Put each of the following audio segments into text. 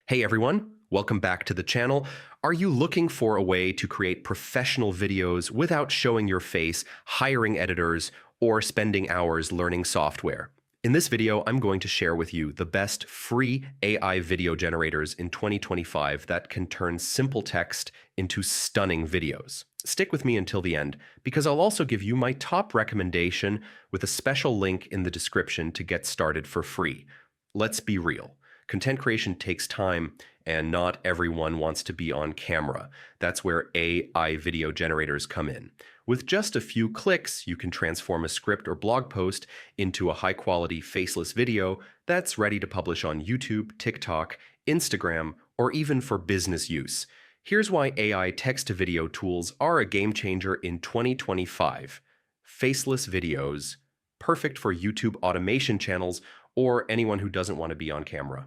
Hey everyone, welcome back to the channel. Are you looking for a way to create professional videos without showing your face, hiring editors, or spending hours learning software? In this video, I'm going to share with you the best free AI video generators in 2025 that can turn simple text into stunning videos. Stick with me until the end, because I'll also give you my top recommendation with a special link in the description to get started for free. Let's be real. Content creation takes time, and not everyone wants to be on camera. That's where AI video generators come in. With just a few clicks, you can transform a script or blog post into a high-quality faceless video that's ready to publish on YouTube, TikTok, Instagram, or even for business use. Here's why AI text-to-video tools are a game changer in 2025. Faceless videos, perfect for YouTube automation channels or anyone who doesn't want to be on camera.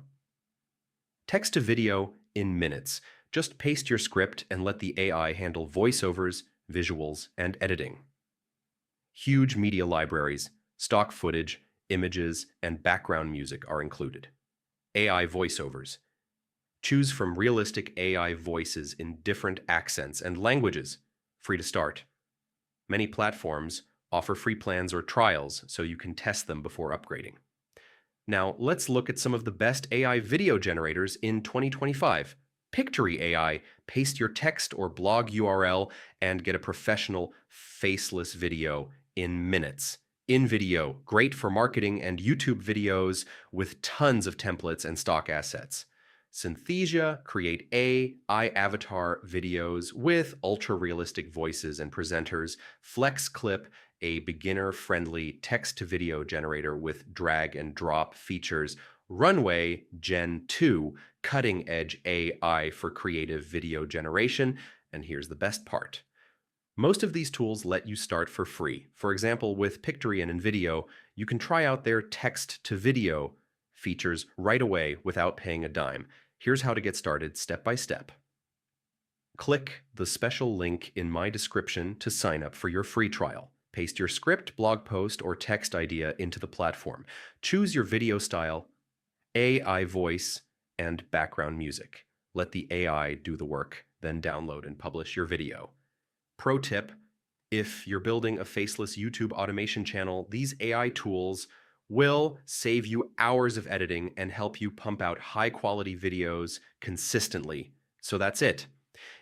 Text to video in minutes. Just paste your script and let the AI handle voiceovers, visuals, and editing. Huge media libraries, stock footage, images, and background music are included. AI voiceovers. Choose from realistic AI voices in different accents and languages. Free to start. Many platforms offer free plans or trials so you can test them before upgrading. Now, let's look at some of the best AI video generators in 2025. Pictory AI, paste your text or blog URL and get a professional faceless video in minutes. InVideo, great for marketing and YouTube videos with tons of templates and stock assets. Synthesia, create AI avatar videos with ultra-realistic voices and presenters. FlexClip, a beginner-friendly text-to-video generator with drag-and-drop features. Runway Gen 2, cutting-edge AI for creative video generation. And here's the best part. Most of these tools let you start for free. For example, with Pictory and InVideo, you can try out their text-to-video features right away without paying a dime. Here's how to get started step by step. Click the special link in my description to sign up for your free trial. Paste your script, blog post, or text idea into the platform. Choose your video style, AI voice, and background music. Let the AI do the work, then download and publish your video. Pro tip, if you're building a faceless YouTube automation channel, these AI tools will save you hours of editing and help you pump out high-quality videos consistently. So that's it.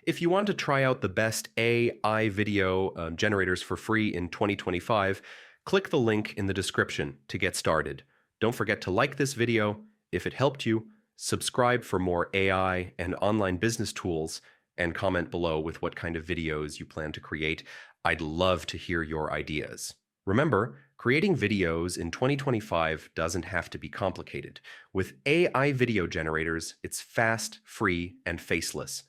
If you want to try out the best AI video generators for free in 2025, click the link in the description to get started. Don't forget to like this video if it helped you, subscribe for more AI and online business tools, and comment below with what kind of videos you plan to create. I'd love to hear your ideas. Remember, creating videos in 2025 doesn't have to be complicated. With AI video generators, it's fast, free, and faceless.